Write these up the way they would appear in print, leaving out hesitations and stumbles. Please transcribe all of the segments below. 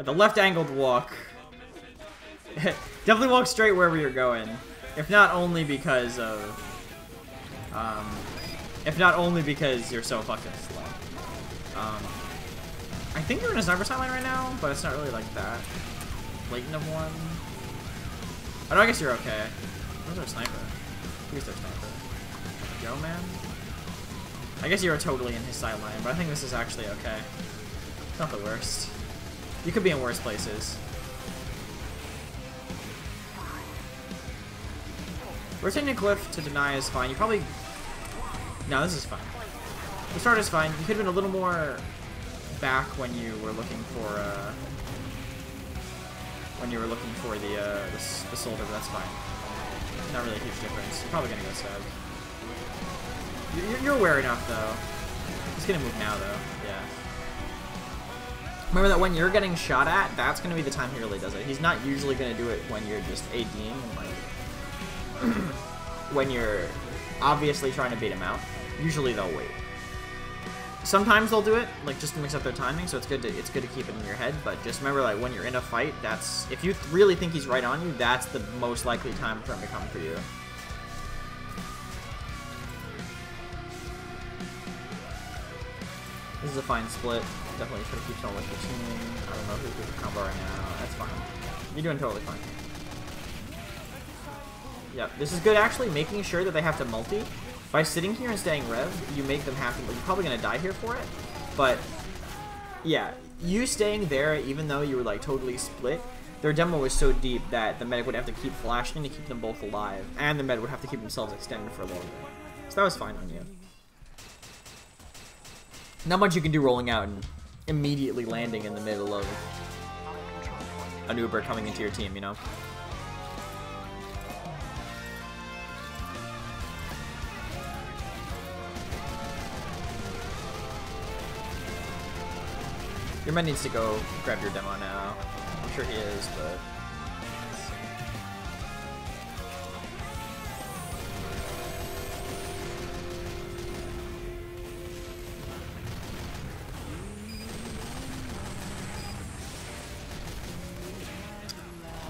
The left angled walk. Definitely walk straight wherever you're going. If not only because of... if not only because you're so fucking slow. I think you're in a sniper sideline right now, but it's not really like that blatant of one. Oh, no, I guess you're okay. Where's our sniper? Who's their sniper? Yo, man? I guess you were totally in his sideline, but I think this is actually okay. It's not the worst. You could be in worse places. Rotating a cliff to deny is fine. You probably... No, this is fine. The start is fine. You could have been a little more back when you were looking for the soldier, but that's fine. Not really a huge difference. You're probably gonna go stab. You're aware enough though. He's gonna move now though. Yeah. Remember that when you're getting shot at, that's gonna be the time he really does it. He's not usually gonna do it when you're just ADing and like when you're obviously trying to beat him out. Usually they'll wait. Sometimes they'll do it, like just to mix up their timing, so it's good to keep it in your head, but just remember like when you're in a fight, that's if you really think he's right on you, that's the most likely time for him to come for you. This is a fine split. Definitely try to keep someone with your team. I don't know who's with the combo right now. That's fine. You're doing totally fine. Yep, this is good actually, making sure that they have to multi. By sitting here and staying rev, you make them have to, you're probably going to die here for it, but yeah, you staying there even though you were like totally split, their demo was so deep that the medic would have to keep flashing to keep them both alive, and the medic would have to keep themselves extended for longer. So that was fine on you. Not much you can do rolling out and immediately landing in the middle of an Uber coming into your team, you know? Your man needs to go grab your demo now. I'm sure he is, but...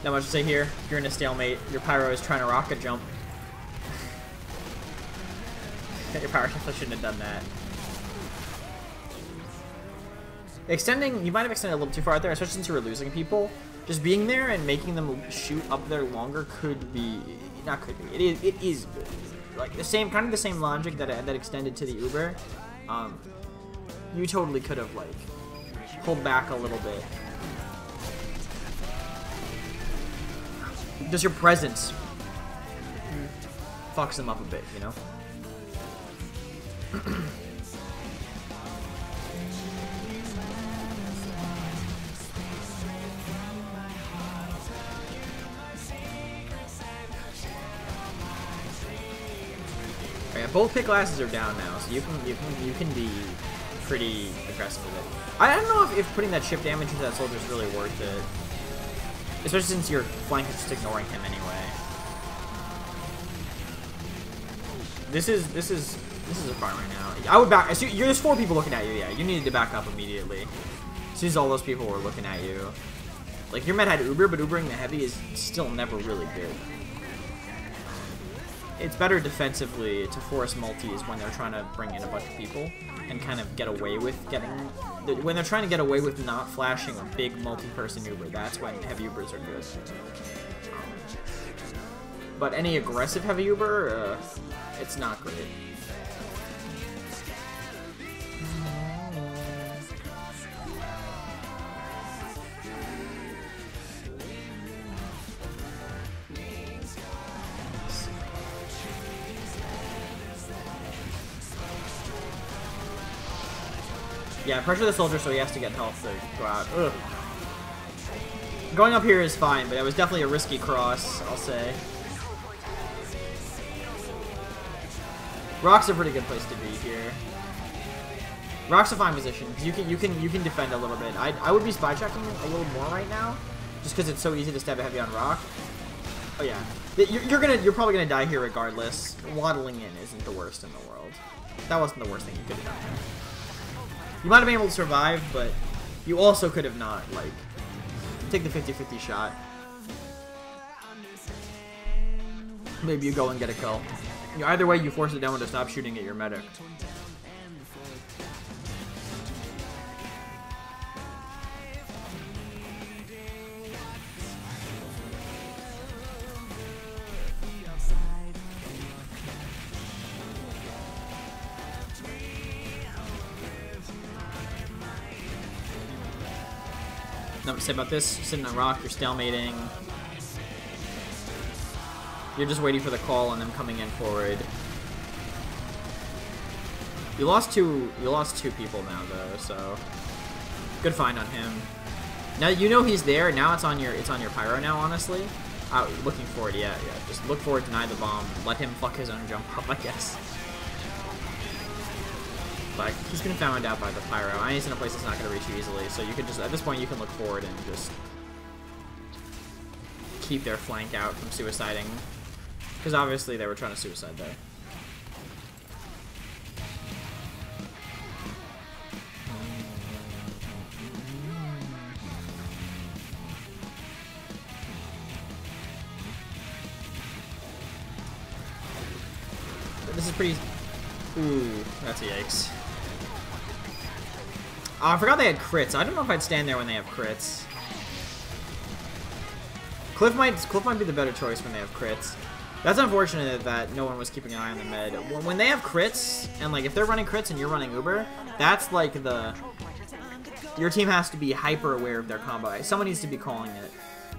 Not much to say here. If you're in a stalemate, your pyro is trying to rocket jump. Your pyro definitely shouldn't have done that. Extending, you might have extended a little too far out there, especially since you were losing people. Just being there and making them shoot up there longer could be, not could be, it is good. Like the same, kind of the same logic that extended to the Uber. You totally could have like pulled back a little bit. Just your presence fucks them up a bit, you know? Both pick glasses are down now, so you can be pretty aggressive with it. I don't know if putting that chip damage into that soldier is really worth it, especially since your flank is just ignoring him anyway. This is a farm right now. I would back. There's 4 people looking at you. Yeah, you needed to back up immediately. As soon as all those people were looking at you, like your med had Uber, but Ubering the heavy is still never really good. It's better defensively to force multis when they're trying to bring in a bunch of people and kind of get away with when they're trying to get away with not flashing a big multi-person Uber. That's when heavy Ubers are good. But any aggressive heavy Uber, it's not great. Yeah, pressure the soldier so he has to get health to go out. Ugh. Going up here is fine, but it was definitely a risky cross, I'll say. Rock's a pretty good place to be here. Rock's a fine position because you can defend a little bit. I would be spy checking a little more right now, just because it's so easy to stab a heavy on Rock. Oh yeah, you're probably gonna die here regardless. Waddling in isn't the worst in the world. That wasn't the worst thing you could have done. You might have been able to survive, but you also could have not, like, take the 50-50 shot. Maybe you go and get a kill. You know, either way, you force the demo to stop shooting at your medic. Nothing to say about this. Sitting on rock, you're stalemating. You're just waiting for the call on them coming in forward. You lost two people now though, so good find on him. Now you know he's there. Now it's on your pyro now. Honestly, looking forward. Yeah. Just look forward, deny the bomb, let him fuck his own jump up, I guess. But he's been found out by the pyro. And he's in a place that's not going to reach you easily, so you can just, at this point, you can look forward and just keep their flank out from suiciding. Because obviously they were trying to suicide there. But this is pretty... Ooh, that's a yikes. Oh, I forgot they had crits. I don't know if I'd stand there when they have crits. Cliff might be the better choice when they have crits. That's unfortunate that no one was keeping an eye on the med. When they have crits, and like if they're running crits and you're running Uber, that's like your team has to be hyper aware of their combo. Someone needs to be calling it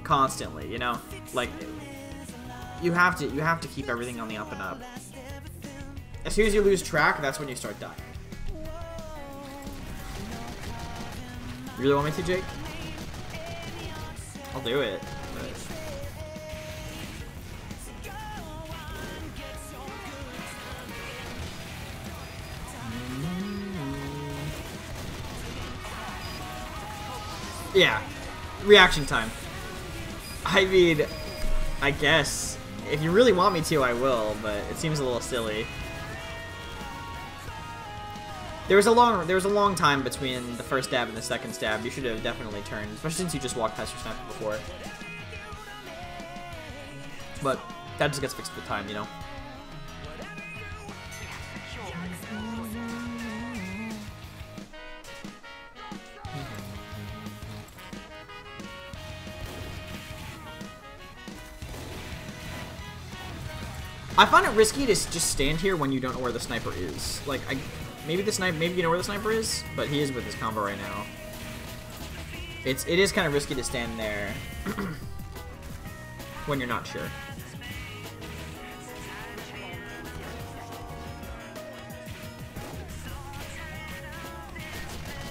constantly, you know? Like you have to keep everything on the up and up. As soon as you lose track, that's when you start dying. You really want me to, Jake? I'll do it. But... Yeah. Reaction time. I mean, I guess. If you really want me to, I will, but it seems a little silly. There was a long time between the first stab and the second stab. You should have definitely turned, especially since you just walked past your sniper before. But that just gets fixed with time, you know. I find it risky to just stand here when you don't know where the sniper is. Like, maybe you know where the sniper is, but he is with his combo right now. It is kind of risky to stand there when you're not sure.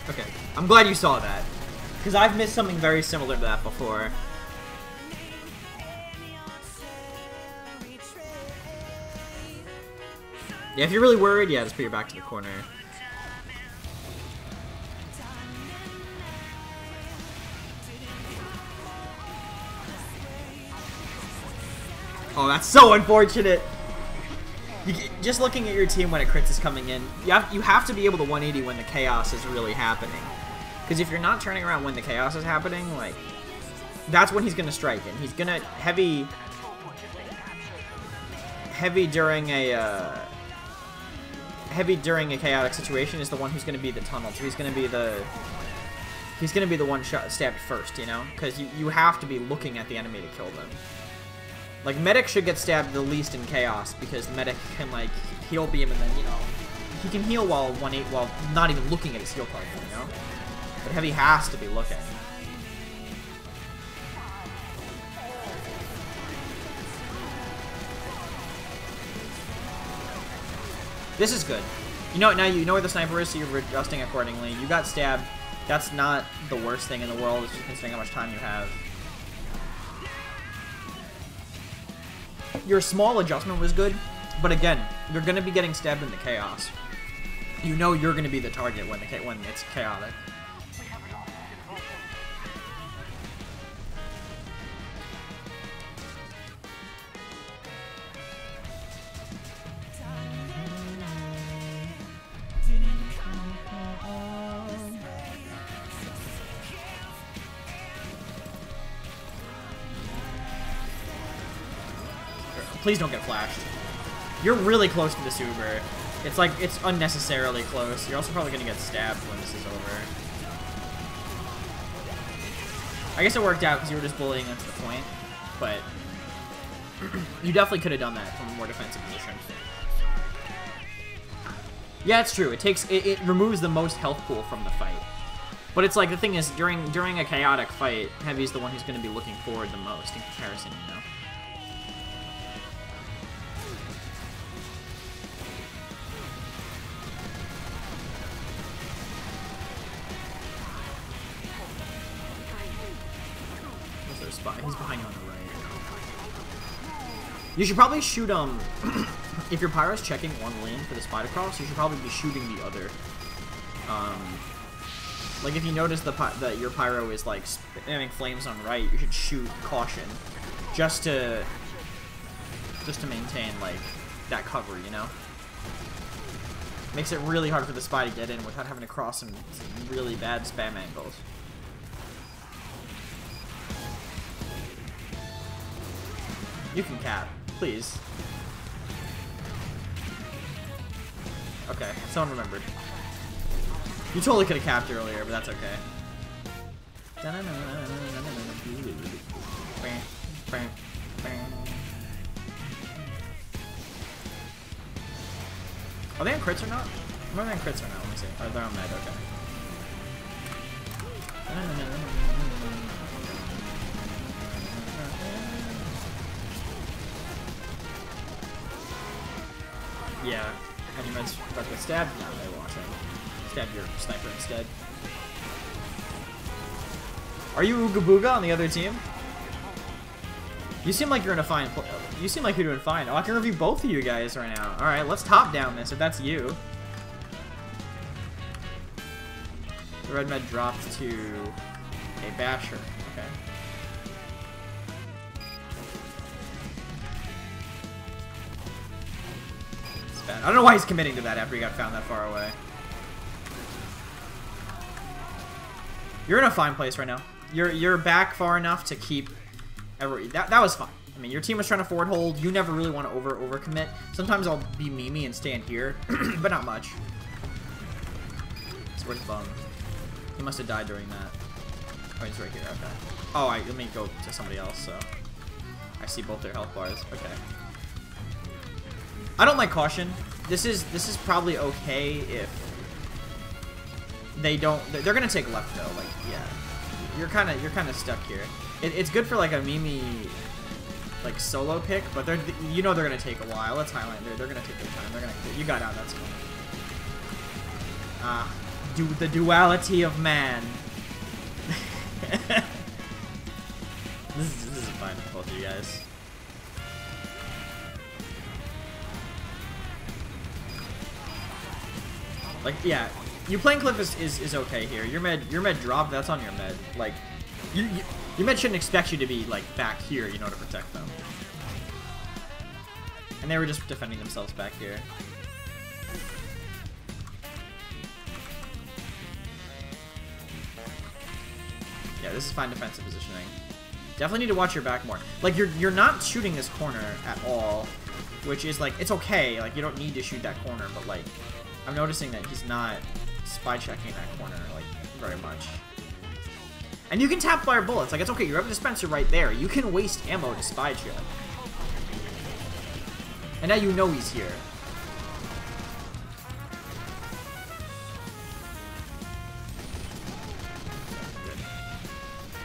Okay, I'm glad you saw that, because I've missed something very similar to that before. Yeah, if you're really worried, yeah, just put your back to the corner. Oh, that's so unfortunate. Just looking at your team when a crits is coming in, you have to be able to 180 when the chaos is really happening. Because if you're not turning around when the chaos is happening, like, that's when he's going to strike. And he's going to heavy during a chaotic situation is the one who's going to be the tunnel. So he's going to be the one stabbed first, you know? Because you have to be looking at the enemy to kill them. Like, medic should get stabbed the least in chaos, because medic can, like, heal beam and then, you know, he can heal while not even looking at his heal card, you know? But heavy has to be looking. This is good. You know, now you know where the sniper is, so you're adjusting accordingly. You got stabbed. That's not the worst thing in the world, just considering how much time you have. Your small adjustment was good, but again, you're going to be getting stabbed in the chaos. You know you're going to be the target when it's chaotic. Please don't get flashed. You're really close to this Uber. It's like, it's unnecessarily close. You're also probably gonna get stabbed when this is over. I guess it worked out because you were just bullying us to the point, but you definitely could have done that from a more defensive position. Yeah, it's true. It removes the most health pool from the fight. But it's like, the thing is, during a chaotic fight, Heavy's the one who's going to be looking forward the most in comparison, you know? Where's their spy? He's behind you on the right. You should probably shoot, if your pyro's checking one lane for the spy to cross, you should probably be shooting the other. Like if you notice that your pyro is like spamming flames on right, you should shoot caution, just to maintain like that cover, you know. Makes it really hard for the spy to get in without having to cross some really bad spam angles. You can cap, please. Okay, someone remembered. You totally could have capped earlier, but that's okay. Are they on crits or not? Are they on crits or not? Let me see. Oh, they're on med, okay. Yeah. And your med's about to get stabbed? No, they watch him. Stab your sniper instead. Are you Ooga Booga on the other team? You seem like you're in a fine place. You seem like you're doing fine. Oh, I can review both of you guys right now. Alright, let's top down this if that's you. The red med dropped to a basher. Okay. It's bad. I don't know why he's committing to that after he got found that far away. You're in a fine place right now. You're back far enough to keep that was fine. I mean, your team was trying to forward hold. You never really want to over commit. Sometimes I'll be memey and stand here, but not much. It's worth bum. He must have died during that. Oh, he's right here. Okay. Oh, let me go to somebody else. So I see both their health bars. Okay. I don't like caution. This is probably okay if they don't. They're gonna take left though. Like, yeah, you're kind of stuck here. It's good for like a Mimi like solo pick, but they're they're gonna take a while. Let's highlight. They're gonna take their time. They're gonna. You got out. That's cool. The duality of man. This is fine for both of you guys. Like, yeah. You playing Cliff is okay here. Your med drop, that's on your med. Like, your med shouldn't expect you to be like back here, to protect them. And they were just defending themselves back here. Yeah, this is fine defensive positioning. Definitely need to watch your back more. Like, you're not shooting this corner at all, which is like, it's okay. Like, you don't need to shoot that corner, but like, I'm noticing that he's not spy checking that corner, like, very much. And you can tap fire bullets. Like, it's okay. You have a dispenser right there. You can waste ammo to spy check. And now you know he's here. Good.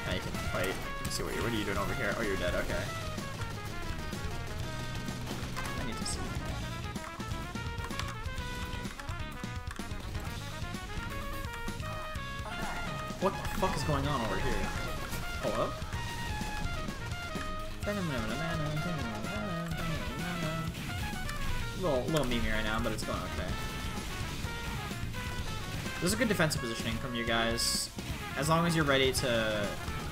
Now you can fight. Let's see what are you doing over here? Oh, you're dead. Okay. I need to see. What the fuck is going on over here? Hello? Little memey right now, but it's going okay. This is a good defensive positioning from you guys. As long as you're ready to...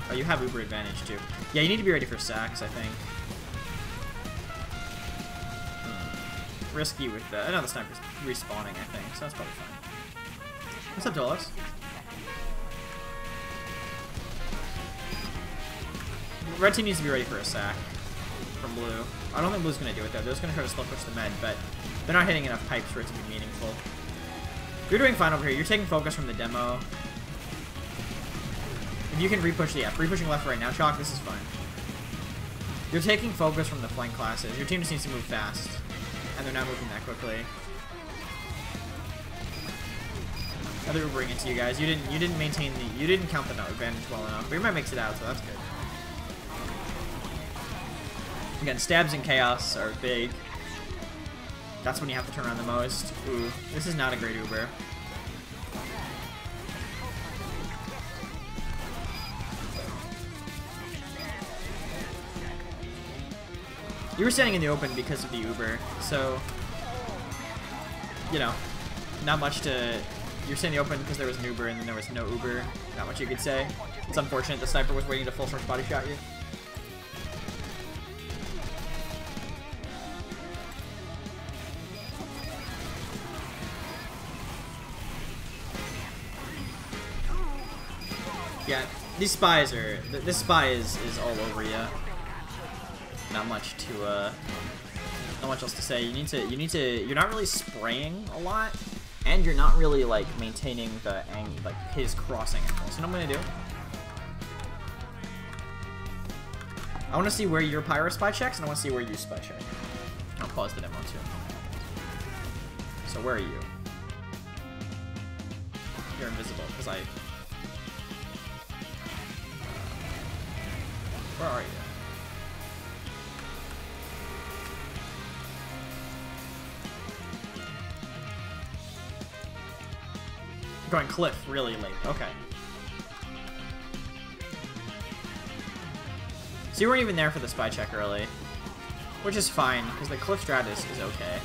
Oh, you have Uber advantage too. Yeah, you need to be ready for sacks, I think. Risky with the... I know the sniper's respawning, I think, so that's probably fine. What's up, Dolos? Red team needs to be ready for a sack. from blue. I don't think blue's going to do it, though. They're just going to try to slow push the med, but they're not hitting enough pipes for it to be meaningful. You're doing fine over here. You're taking focus from the demo. If you can repush the F. Repushing left right now, Chalk, this is fine. You're taking focus from the flank classes. Your team just needs to move fast. And they're not moving that quickly. Other Ubering into you guys. You didn't maintain the... You didn't count the advantage well enough. But your man makes it out, so that's good. Again, stabs and chaos are big. That's when you have to turn around the most. Ooh, this is not a great Uber. You were standing in the open because of the Uber, so, you know, not much to... You're standing in the open because there was an Uber and then there was no Uber. Not much you could say. It's unfortunate the sniper was waiting to full charge body shot you. Yeah, these spies are... This spy is all over you. Not much else to say. You're not really spraying a lot, and you're not really like maintaining the his crossing angle. So what I'm gonna do, I want to see where your pyro spy checks, and I want to see where you spy check. I'll pause the demo too. So where are you? You're invisible because I. Where are you? Going cliff really late. Okay. So you weren't even there for the spy check early, which is fine because the cliff strat is okay.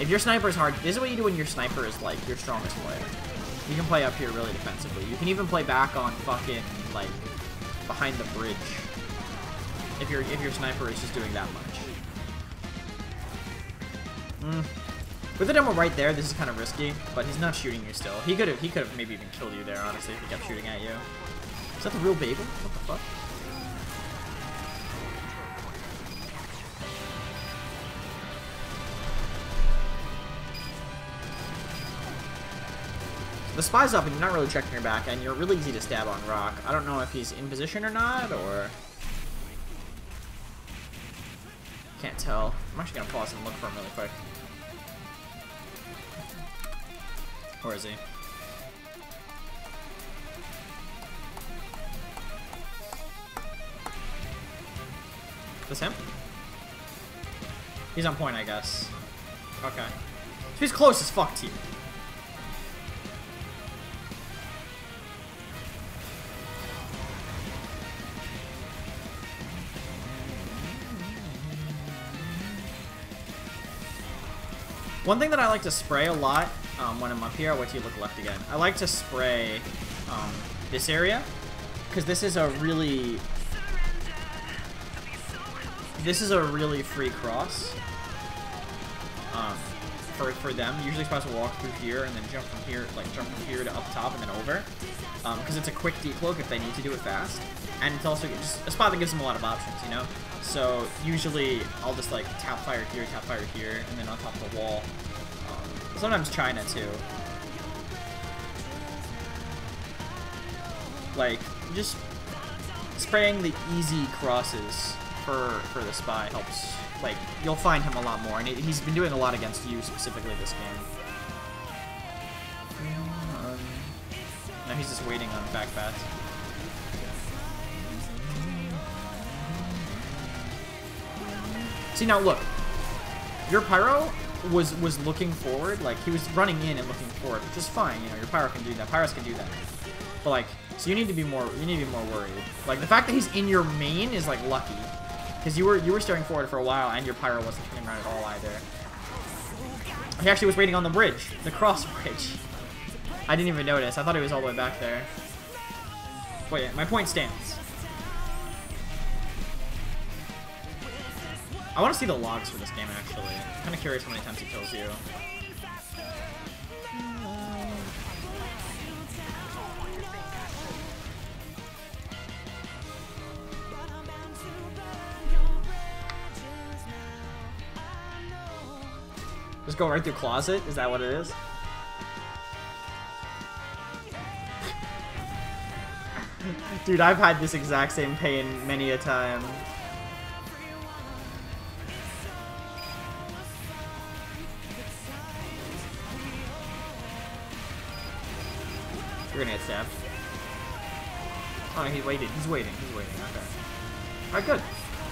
If your sniper is hard, this is what you do when your sniper is like your strongest player. You can play up here really defensively. You can even play back on fucking like behind the bridge if your sniper is just doing that much. With the demo right there, this is kind of risky, but he's not shooting you still. He could have maybe even killed you there, honestly, if he kept shooting at you. Is that the real Babel? What the fuck? The spy's up, and you're not really checking your back, and you're really easy to stab on rock. I don't know if he's in position or not, or... Can't tell. I'm actually gonna pause and look for him really quick. Where is he? This him? He's on point, I guess. Okay. So he's close as fuck to you. One thing that I like to spray a lot when I'm up here, I'll wait till you look left again. I like to spray this area because this is a really free cross for them. Usually spies will walk through here and then jump from here to up top and then over because it's a quick decloak if they need to do it fast, and it's also just a spot that gives them a lot of options, you know. So usually I'll just like tap fire here, and then on top of the wall. Sometimes China too. Like just spraying the easy crosses for the spy helps. Like you'll find him a lot more, and he's been doing a lot against you specifically this game. Now he's just waiting on back bats. See, now look, your pyro was looking forward, like he was running in and looking forward, which is fine. You know, your pyro can do that. Pyros can do that. But like, so you need to be more worried. Like the fact that he's in your main is like lucky, because you were staring forward for a while and your pyro wasn't turning around at all either. He actually was waiting on the bridge, the cross bridge. I didn't even notice. I thought he was all the way back there. Wait, my point stands. I want to see the logs for this game, actually. I'm kind of curious how many times he kills you. Just go right through closet? Is that what it is? Dude, I've had this exact same pain many a time. You're gonna get stabbed. Oh, he waited. He's waiting. He's waiting. Okay. Alright, good.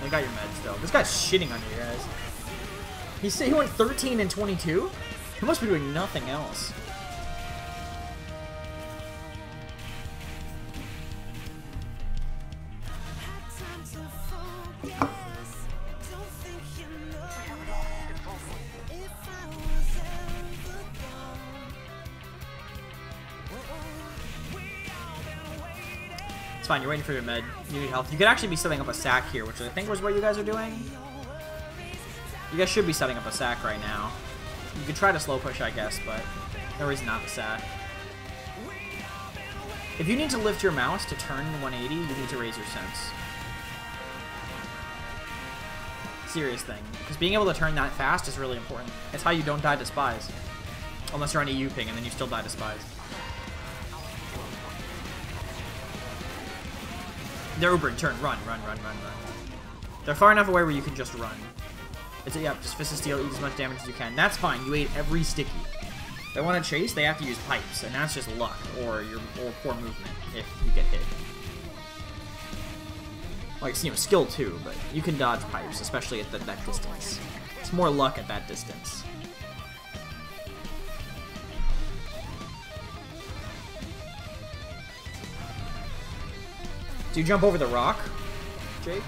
I got your med still. This guy's shitting on you guys. He went 13 and 22? He must be doing nothing else. It's fine, you're waiting for your med. You need health. You could actually be setting up a sack here, which I think was what you guys are doing. You guys should be setting up a sack right now. You could try to slow push, I guess, but there is not the sack. If you need to lift your mouse to turn 180, you need to raise your sense. Serious thing. Because being able to turn that fast is really important. It's how you don't die to spies. Unless you're on EU ping, and then you still die to spies. They're Ubering. Turn. Run. They're far enough away where you can just run. Yeah, just Fist of Steel, eat as much damage as you can. That's fine. You ate every sticky. If they want to chase, they have to use pipes, and that's just luck or poor movement if you get hit. Like, you know, skill too, but you can dodge pipes, especially at that distance. It's more luck at that distance. Do you jump over the rock, Jake?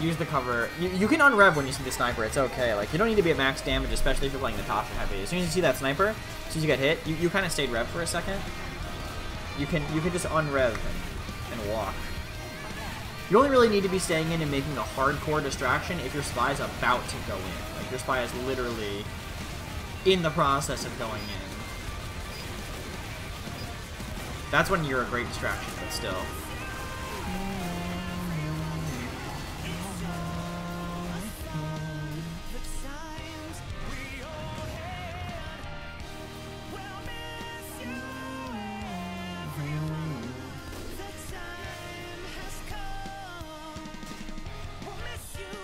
Use the cover. You can unrev when you see the sniper. It's okay. Like, you don't need to be at max damage, especially if you're playing Natasha heavy. As soon as you see that sniper, as soon as you get hit, you kind of stayed rev for a second. You can just unrev and walk. You only really need to be staying in and making a hardcore distraction if your spy is about to go in. Like, your spy is literally in the process of going in. That's when you're a great distraction, but still.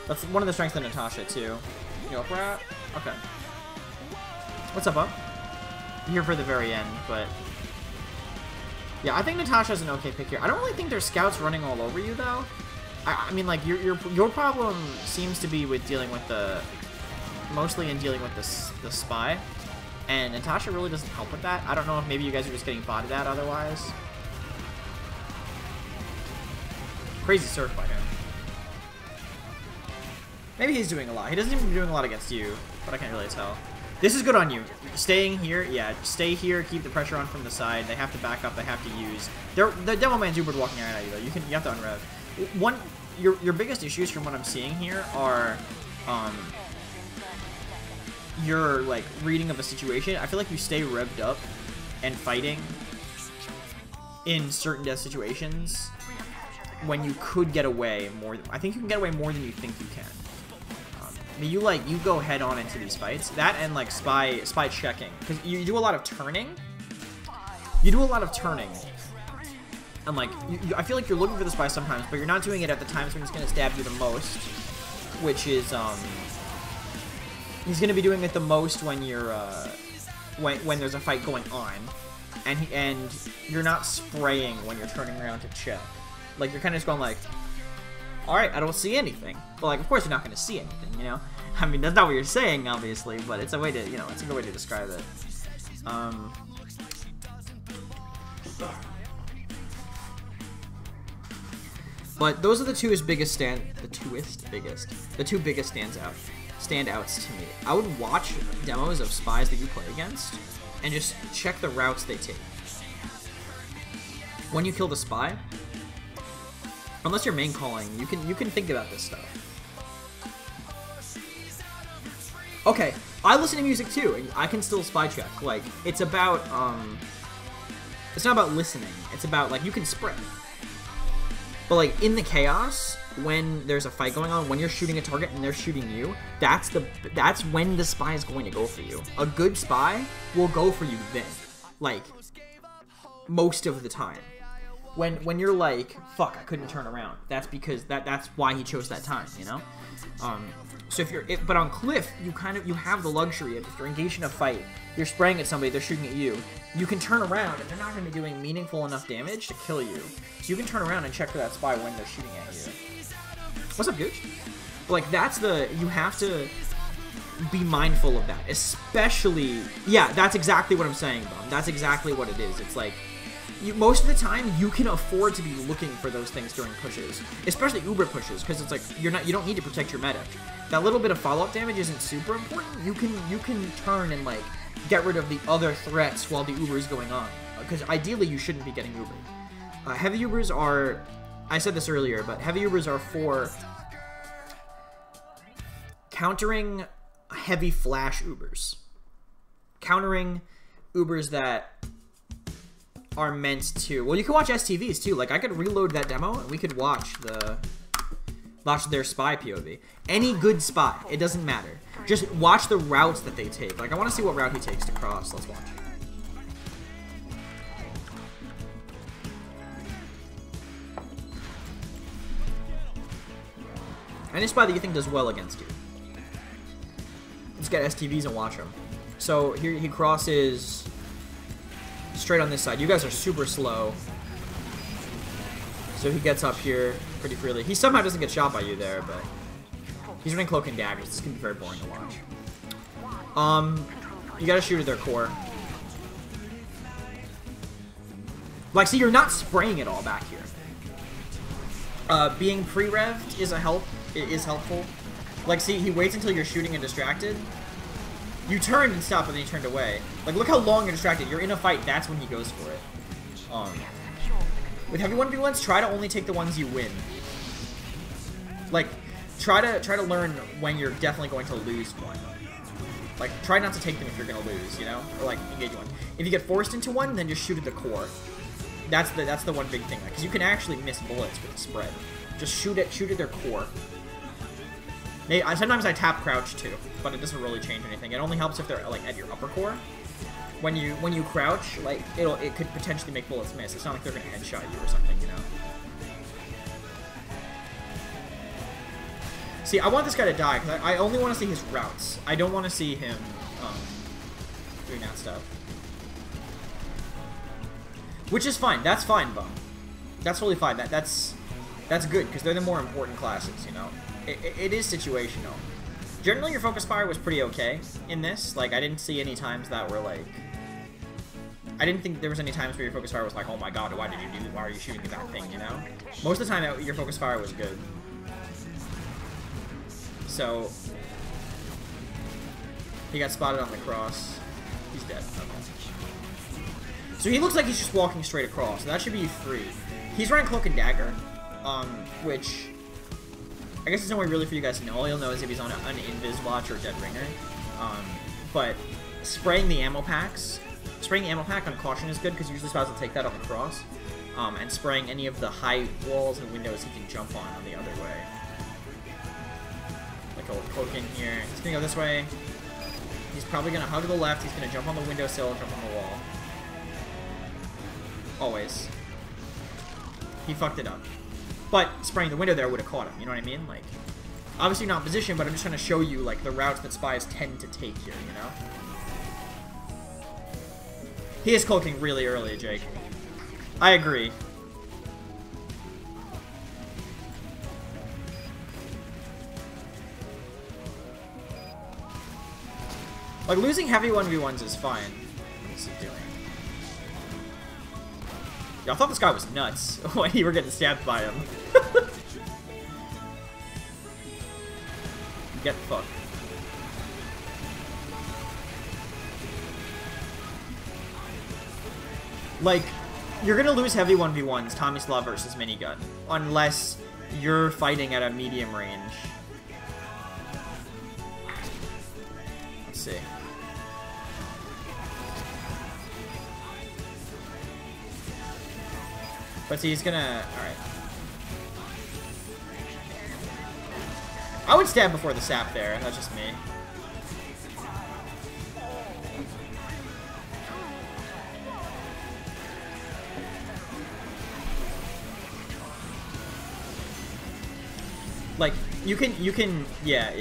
That's one of the strengths of Natasha, too. You up, rat? Okay. What's up, up? Here for the very end, but... Yeah, I think Natasha's an okay pick here. I don't really think there's scouts running all over you, though. I mean, like, your problem seems to be with dealing with the... Mostly in dealing with the spy. And Natasha really doesn't help with that. I don't know if maybe you guys are just getting botted at otherwise. Crazy surf by him. Maybe he's doing a lot. He doesn't even be doing a lot against you, but I can't really tell. This is good on you. Staying here, yeah, stay here, keep the pressure on from the side. They have to back up, they have to use... The Demo Man's Ubered walking right at you, though. You have to unrev. Your biggest issues from what I'm seeing here are... your, like, reading of a situation. I feel like you stay revved up and fighting in certain death situations when you could get away more... I think you can get away more than you think you can. I mean, you go head on into these fights. That and, like, spy checking. Because you do a lot of turning. You do a lot of turning. And, like, I feel like you're looking for the spy sometimes, but you're not doing it at the times when he's going to stab you the most. Which is, he's going to be doing it the most when you're, when there's a fight going on. And you're not spraying when you're turning around to check. Like, you're kind of just going, like... Alright, I don't see anything. But, like, of course you're not going to see anything, you know? I mean, that's not what you're saying, obviously, but it's a way to, you know, it's a good way to describe it. But those are the two biggest standouts to me. I would watch demos of spies that you play against, and just check the routes they take. When you kill the spy, unless you're main calling, you can think about this stuff. Okay, I listen to music too, and I can still spy check. Like, it's about, it's not about listening. It's about, like, you can spread. But, like, in the chaos, when there's a fight going on, when you're shooting a target and they're shooting you, that's when the spy is going to go for you. A good spy will go for you then. Like, most of the time. When you're like, fuck, I couldn't turn around. That's because that's why he chose that time, you know? So but on Cliff, you have the luxury of, if you're engaged in a fight, you're spraying at somebody, they're shooting at you, you can turn around and they're not going to be doing meaningful enough damage to kill you. So you can turn around and check for that spy when they're shooting at you. What's up, Gooch? Like, you have to be mindful of that. Especially, yeah, that's exactly what I'm saying, Bum. That's exactly what it is. It's like, most of the time, you can afford to be looking for those things during pushes, especially Uber pushes, because it's like you don't need to protect your medic. That little bit of follow-up damage isn't super important. You can turn and like get rid of the other threats while the Uber is going on, because ideally you shouldn't be getting Uber. Heavy Ubers are, I said this earlier, but heavy Ubers are for countering heavy flash Ubers, countering Ubers that are meant to, well, you can watch STVs too. Like, I could reload that demo and we could watch their spy POV. Any good spy, it doesn't matter. Just watch the routes that they take. Like, I want to see what route he takes to cross. Let's watch. Any spy that you think does well against you. Let's get STVs and watch him. So here he crosses straight on this side. You guys are super slow. So he gets up here pretty freely. He somehow doesn't get shot by you there, but he's running Cloak and Daggers. This is going to be very boring to watch. You gotta shoot at their core. Like, see, you're not spraying it all back here. Being pre-revved is helpful. Like, see, he waits until you're shooting and distracted. You turned and stopped, but then you turned away. Like, look how long you're distracted. You're in a fight. That's when he goes for it. With heavy 1v1s, try to only take the ones you win. Like, try to learn when you're definitely going to lose one. Like, try not to take them if you're going to lose, you know? Or, like, engage one. If you get forced into one, then just shoot at the core. That's the one big thing. Because you can actually miss bullets with the spread. Just shoot at their core. Sometimes I tap crouch too, but it doesn't really change anything. It only helps if they're like at your upper core. When you crouch, like it could potentially make bullets miss. It's not like they're gonna headshot you or something, you know. See, I want this guy to die because I only want to see his routes. I don't want to see him doing that stuff. Which is fine. That's fine, Bum. That's totally fine. That's good because they're the more important classes, you know. It is situational. Generally, your focus fire was pretty okay in this. Like, I didn't see any times that were like... I didn't think there was any times where your focus fire was like, oh my god, why did you do that? Why are you shooting at that thing, you know? Most of the time, your focus fire was good. So... he got spotted on the cross. He's dead. Okay. So he looks like he's just walking straight across. So that should be free. He's running Cloak and Dagger, which... I guess there's no way really for you guys to know. All you'll know is if he's on an Invis Watch or Dead Ringer. But spraying the ammo packs, spraying the ammo pack on Caution is good because usually spots will take that on the cross. And spraying any of the high walls and windows he can jump on the other way. Like a Cloak in here. He's gonna go this way. He's probably gonna hug the left. He's gonna jump on the windowsill, jump on the wall. Always. He fucked it up. But spraying the window there would have caught him, you know what I mean? Like, obviously not in position, but I'm just trying to show you, like, the routes that spies tend to take here, you know? He is cloaking really early, Jake. I agree. Like, losing heavy 1v1s is fine. What is he doing? Yeah, I thought this guy was nuts when you were getting stabbed by him. Get fucked. Like, you're gonna lose heavy 1v1s, Tommy Slav versus Minigun, unless you're fighting at a medium range. see. But see, he's gonna... Alright. I would stab before the sap there. That's just me. Like, you can, yeah.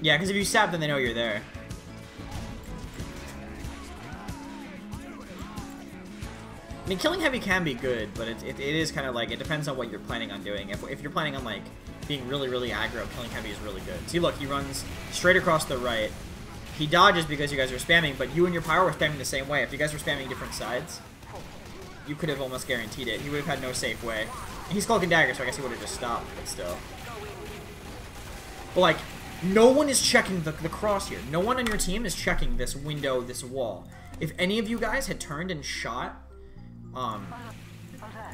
Yeah, because if you sap, then they know you're there. I mean, killing heavy can be good, but it is kind of like, it depends on what you're planning on doing. If you're planning on, like, being really, really aggro, killing heavy is really good. See, look, he runs straight across the right. He dodges because you guys are spamming, but you and your pyro were spamming the same way. If you guys were spamming different sides, you could have almost guaranteed it. He would have had no safe way. He's Cloak and Dagger, so I guess he would have just stopped, but still. But, like, no one is checking the cross here. No one on your team is checking this window, this wall. If any of you guys had turned and shot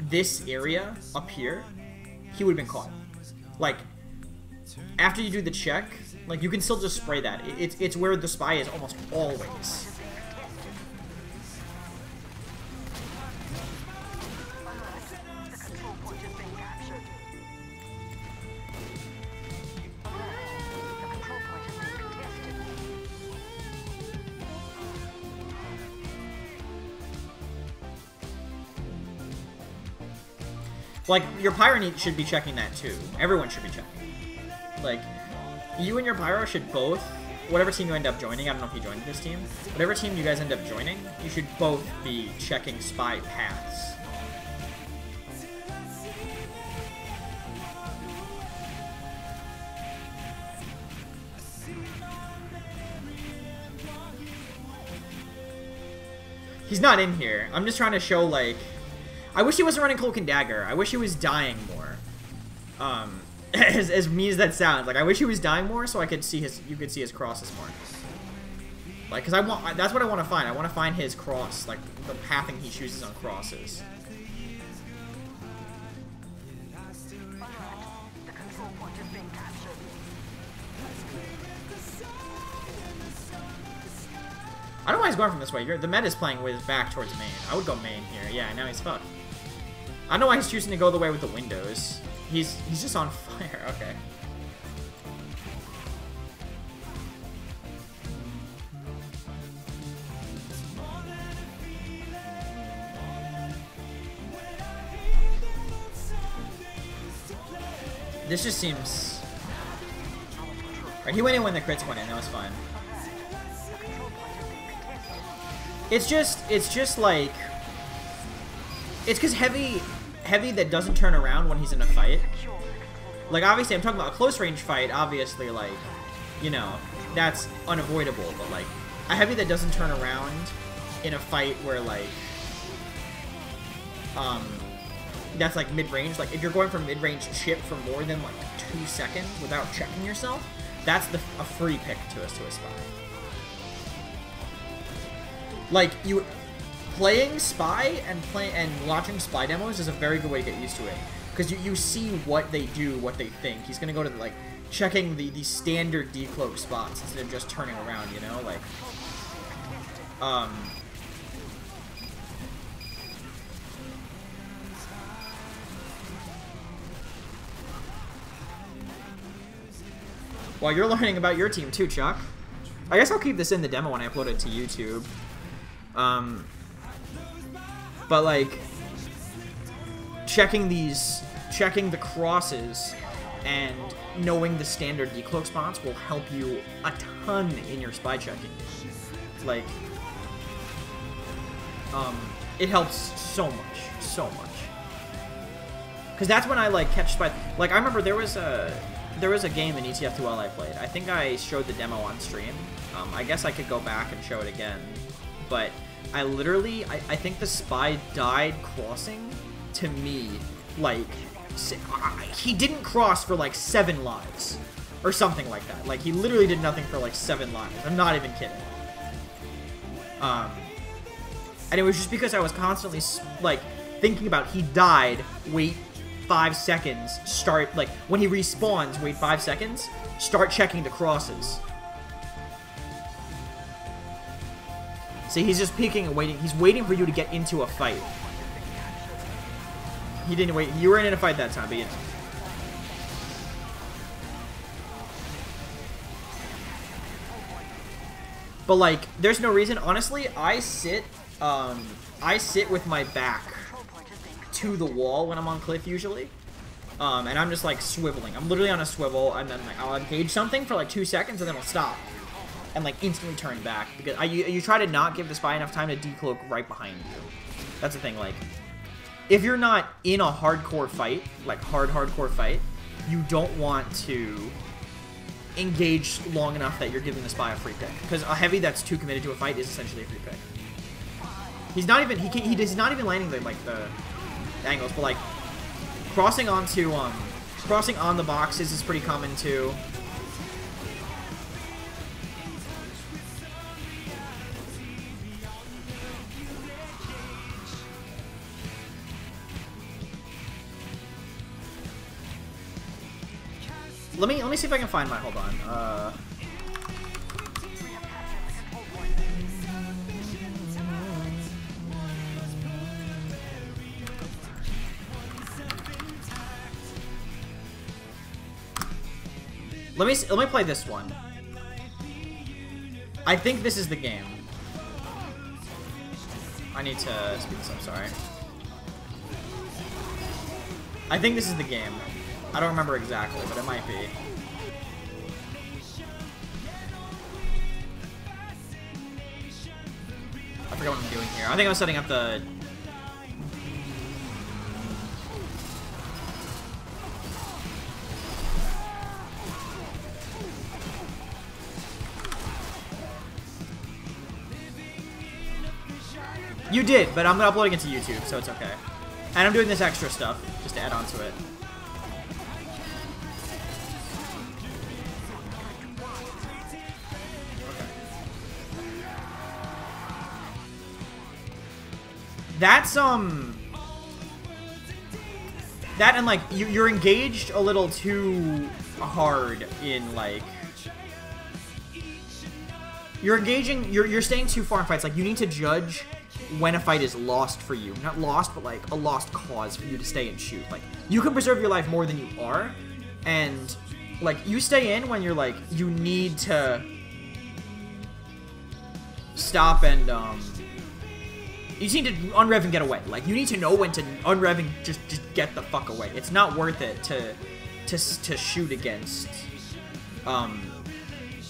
this area up here, he would have been caught. Like, after you do the check, like, you can still just spray that. It's where the spy is almost always. Like, your Pyro should be checking that too. Everyone should be checking. Like, you and your Pyro should both, whatever team you end up joining, I don't know if you joined this team, whatever team you guys end up joining, you should both be checking spy paths. He's not in here. I'm just trying to show, like... I wish he wasn't running Cloak and Dagger. I wish he was dying more. As mean as that sounds, like, I wish he was dying more so I could see his, you could see his crosses more. Like, because that's what I want to find. I want to find his cross, like, the pathing he chooses on crosses. I don't know why he's going from this way. The meta's playing with his back towards main. I would go main here. Yeah, now he's fucked. I don't know why he's choosing to go the way with the windows. He's just on fire. Okay. This just seems... Alright, he went in when the crits went in. That was fine. It's just like... It's because heavy that doesn't turn around when he's in a fight. Like, obviously, I'm talking about a close range fight. Obviously, like, you know, that's unavoidable. But, like, a heavy that doesn't turn around in a fight where, like, that's, like, mid-range. Like, if you're going for mid-range chip for more than, like, 2 seconds without checking yourself, that's a free pick to a spy. Like, playing Spy and watching Spy demos is a very good way to get used to it. Because you see what they do, what they think. He's going to go to, like, checking the standard decloak spots instead of just turning around, you know? Like, well, you're learning about your team too, Chuck. I guess I'll keep this in the demo when I upload it to YouTube. But, like, checking the crosses and knowing the standard decloak spots will help you a ton in your spy checking. Like, it helps so much. Because that's when I, like, catch spy. Like, I remember there was a game in ETF2L I played. I think I showed the demo on stream. I guess I could go back and show it again. But I literally, I think the spy died crossing to me, like, he didn't cross for, like, 7 lives. Or something like that. Like, he literally did nothing for, like, 7 lives. I'm not even kidding. And it was just because I was constantly, like, thinking about he died, wait 5 seconds, start, like, when he respawns, wait 5 seconds, start checking the crosses. See, he's just peeking and waiting. He's waiting for you to get into a fight. He didn't wait. You were in a fight that time, but you didn't. But, like, there's no reason. Honestly, I sit with my back to the wall when I'm on cliff, usually. And I'm just, like, swiveling. I'm literally on a swivel, and then, like, I'll engage something for, like, 2 seconds, and then I'll stop. And, like, instantly turn back. Because you try to not give the spy enough time to decloak right behind you. That's the thing, like, if you're not in a hardcore fight, like, hardcore fight, you don't want to engage long enough that you're giving the spy a free pick, because a heavy that's too committed to a fight is essentially a free pick. He's not even he's not even landing the angles, but like crossing on the boxes is pretty common too. Let me see if I can find my, hold on. Let me play this one. I think this is the game. I need to speed this up, sorry. I think this is the game. I don't remember exactly, but it might be. I forgot what I'm doing here. I think I'm setting up the... You did, but I'm uploading it to YouTube, so it's okay. And I'm doing this extra stuff, just to add on to it. That's, that and, like, you're engaged a little too hard in, like... You're engaging, you're staying too far in fights. Like, you need to judge when a fight is lost for you. Not lost, but, like, a lost cause for you to stay and shoot. Like, you can preserve your life more than you are, and, like, you stay in when you're, like, you need to stop and, you need to unrev and get away. Like, you need to know when to unrev and just get the fuck away. It's not worth it to shoot against,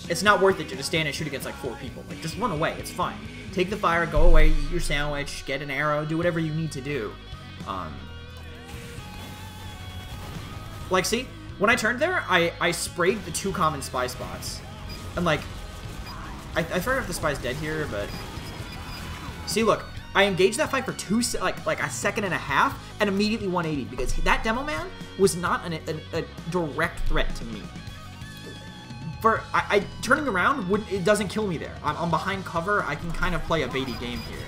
it's not worth it to just stand and shoot against, like, 4 people. Like, just run away. It's fine. Take the fire, go away, eat your sandwich, get an arrow, do whatever you need to do. Like, see? When I turned there, I sprayed the 2 common spy spots. And, like, I forgot if the spy's dead here, but... See, look. I engaged that fight for like a second and a half, and immediately 180, because that demo man was not a direct threat to me. For turning around, it doesn't kill me there. I'm behind cover. I can kind of play a baity game here.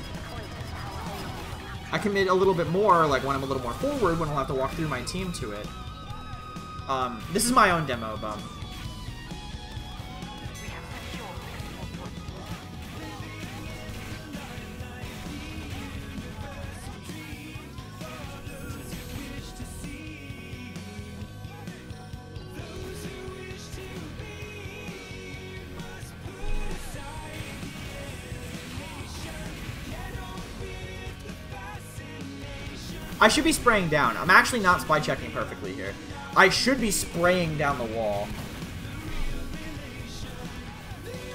I commit a little bit more, like when I'm a little more forward, when I'll have to walk through my team to it. This is my own demo, bum. I should be spraying down. I'm actually not spy checking perfectly here. I should be spraying down the wall.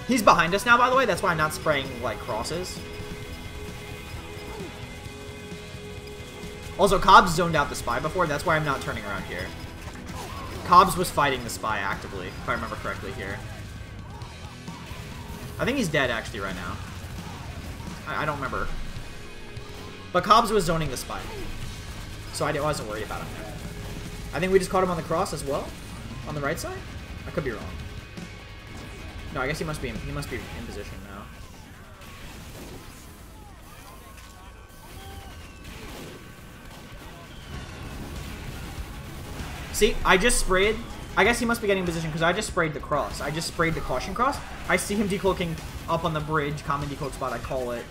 He's behind us now, by the way. That's why I'm not spraying, like, crosses. Also, Cobbs zoned out the spy before. That's why I'm not turning around here. Cobbs was fighting the spy actively, if I remember correctly here. I think he's dead, actually, right now. I don't remember. But Cobbs was zoning the spy. So I wasn't worried about him. I think we just caught him on the cross as well. On the right side? I could be wrong. No, I guess he must be in position now. See, I just sprayed. I guess he must be getting in position because I just sprayed the cross. I just sprayed the caution cross. I see him decloaking up on the bridge, common decloak spot, I call it.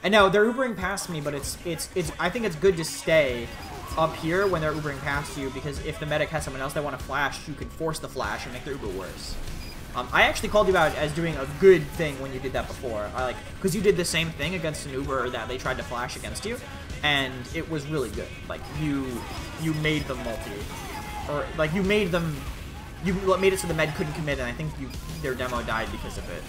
And no, they're Ubering past me, but I think it's good to stay up here when they're Ubering past you, because if the medic has someone else that want to flash, you can force the flash and make the Uber worse. I actually called you out as doing a good thing when you did that before. Because you did the same thing against an Uber that they tried to flash against you, and it was really good. Like, you made them multi. Or, like, you made it so the med couldn't commit, and I think their demo died because of it.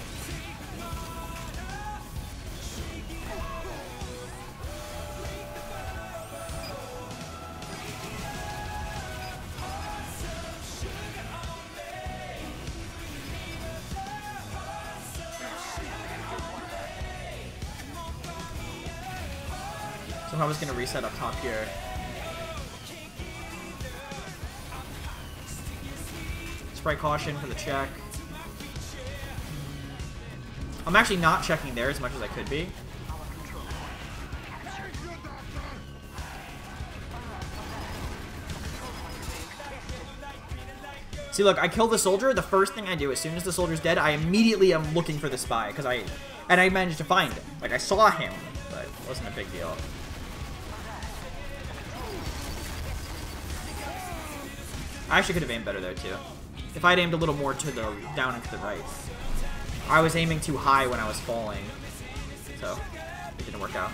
I was going to reset up top here. Spray caution for the check. I'm actually not checking there as much as I could be. See, look, I kill the soldier. The first thing I do, as soon as the soldier's dead, I immediately am looking for the spy, because I managed to find him. Like, I saw him, but it wasn't a big deal. I actually could have aimed better there, too. If I'd aimed a little more to the down and to the right. I was aiming too high when I was falling, so it didn't work out.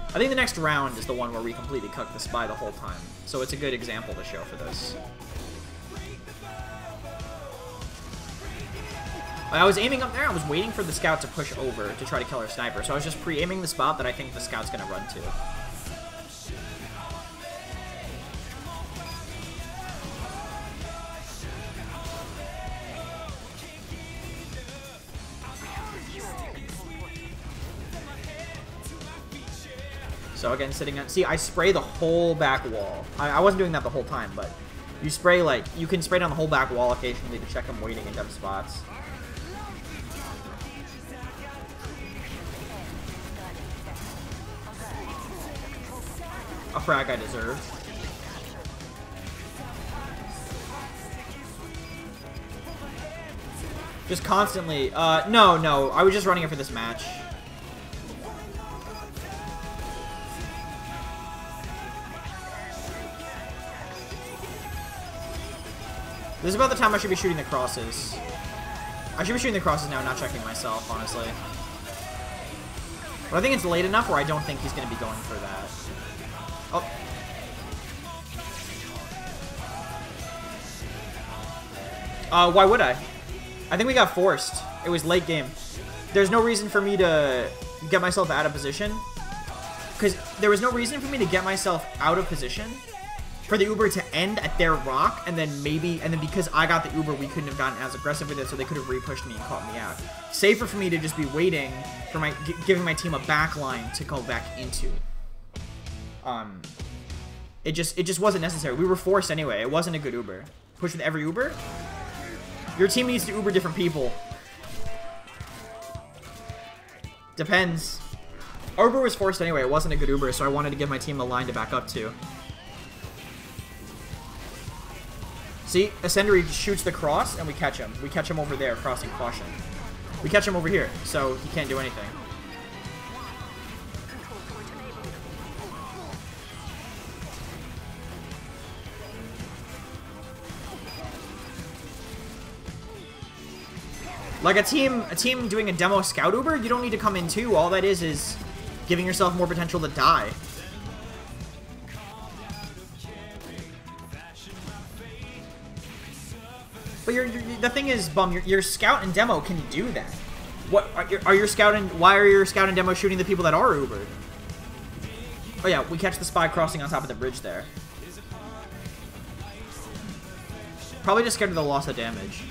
I think the next round is the one where we completely cuck the spy the whole time, so it's a good example to show for this. I was aiming up there, I was waiting for the scout to push over to try to kill our sniper, so I was just pre-aiming the spot that I think the scout's gonna run to. So again, sitting on... See, I spray the whole back wall. I wasn't doing that the whole time, but you spray, like... You can spray down the whole back wall occasionally to check them waiting in dumb spots. A frag I deserved. Just constantly... No. I was just running it for this match. This is about the time I should be shooting the crosses. I should be shooting the crosses now, not checking myself, honestly. But I think it's late enough where I don't think he's going to be going for that. Oh. Why would I? I think we got forced. It was late game. There's no reason for me to get myself out of position. Because there was no reason for me to get myself out of position for the Uber to end at their rock, and then because I got the Uber, we couldn't have gotten as aggressive with it, so they could have re-pushed me and caught me out. Safer for me to just be waiting for giving my team a back line to go back into. It just wasn't necessary. We were forced anyway. It wasn't a good Uber. Push with every Uber? Your team needs to Uber different people. Depends. Our Uber was forced anyway. It wasn't a good Uber, so I wanted to give my team a line to back up to. See, Ascendary shoots the cross, and we catch him. We catch him over there, crossing caution. We catch him over here, so he can't do anything. Like a team doing a demo scout Uber, you don't need to come in too. All that is giving yourself more potential to die. But the thing is, Bum, your scout and demo can do that. What are your scout and why are your scout and demo shooting the people that are Ubered? Oh yeah, we catch the spy crossing on top of the bridge there. Probably just scared of the loss of damage.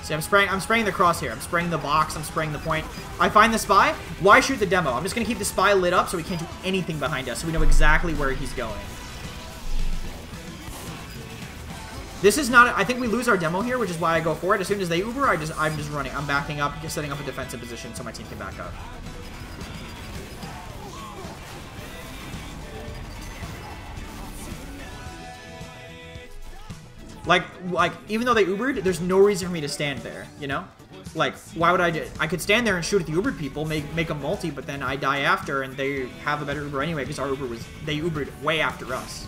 See, I'm spraying the crosshair. I'm spraying the box. I'm spraying the point. I find the spy. Why shoot the demo? I'm just going to keep the spy lit up so he can't do anything behind us, so we know exactly where he's going. This is not... I think we lose our demo here, which is why I go for it. As soon as they Uber, I'm just running. I'm backing up, just setting up a defensive position so my team can back up. Like, even though they Ubered, there's no reason for me to stand there, you know? Like, why would I could stand there and shoot at the Ubered people, make a multi, but then I die after, and they have a better Uber anyway, because our Uber they Ubered way after us.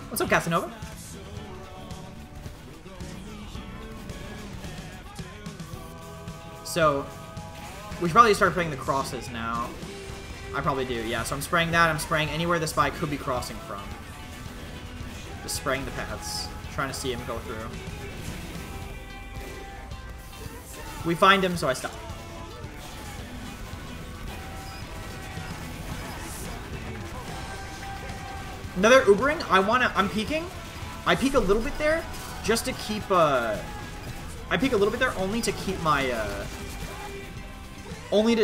What's up, Casanova? So, we should probably start putting the crosses now. I probably do, yeah. So I'm spraying that. I'm spraying anywhere the spy could be crossing from. Just spraying the paths. Trying to see him go through. We find him, so I stop. Another Ubering. I'm peeking. I peek a little bit there just to keep, I peek a little bit there only to keep my,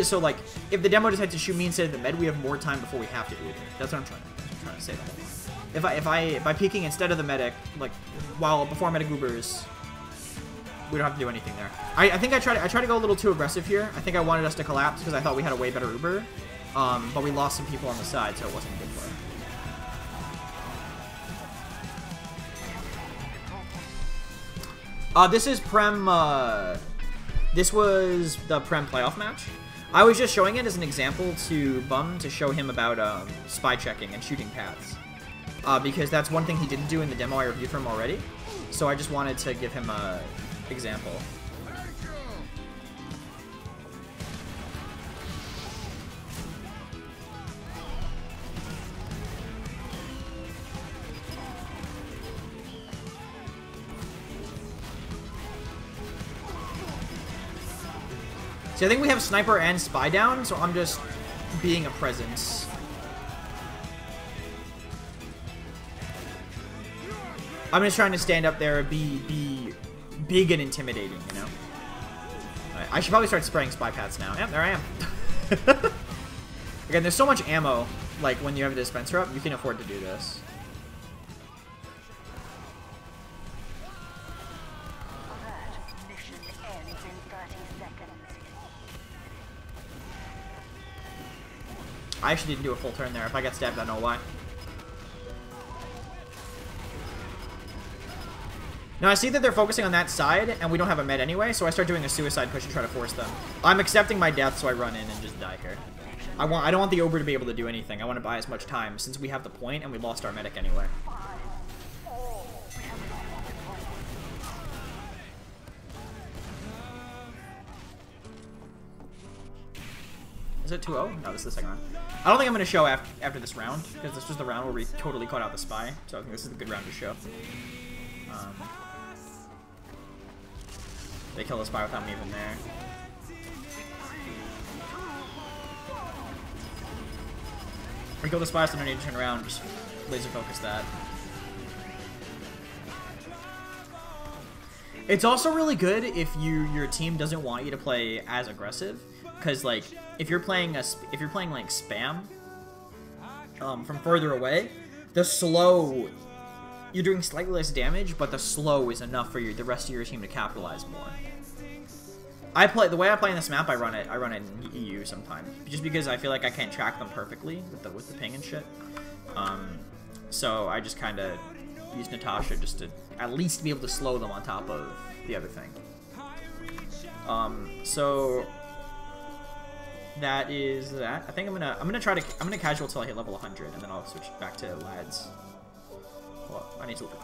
so, like, if the demo decides to shoot me instead of the med, we have more time before we have to do it. That's what I'm trying to say. If I peeking instead of the medic, like, before medic Ubers, we don't have to do anything there. I think I tried to go a little too aggressive here. I think I wanted us to collapse because I thought we had a way better Uber, but we lost some people on the side, so it wasn't a good play. This is Prem, this was the Prem playoff match. I was just showing it as an example to Bum to show him about spy checking and shooting paths. Because that's one thing he didn't do in the demo I reviewed for him already. So I just wanted to give him an example. See, I think we have Sniper and Spy down, so I'm just being a presence. I'm just trying to stand up there, be big and intimidating, you know? Right, I should probably start spraying Spy paths now. Yep, there I am. Again, there's so much ammo, like, when you have a dispenser up, you can afford to do this. I actually didn't do a full turn there. If I get stabbed, I know why. Now, I see that they're focusing on that side, and we don't have a med anyway, so I start doing a suicide push and try to force them. I'm accepting my death, so I run in and just die here. I don't want the Ober to be able to do anything. I want to buy as much time, since we have the point, and we lost our medic anyway. Is it 2-0? No, this is the second round. I don't think I'm going to show after this round, because this was the round where we totally caught out the spy. So I think this is a good round to show. They kill the spy without me even there. We kill the spy, so I don't need to turn around. Just laser focus that. It's also really good if your team doesn't want you to play as aggressive. Because, like, if you're playing like spam from further away, the slow, you're doing slightly less damage, but the slow is enough for the rest of your team to capitalize more. The way I play in this map, I run it in EU sometimes, just because I feel like I can't track them perfectly with the ping and shit. So I just kind of use Natasha just to at least be able to slow them on top of the other thing. So that is that. I think I'm gonna casual till I hit level 100, and then I'll switch back to lads. Well, I need to look at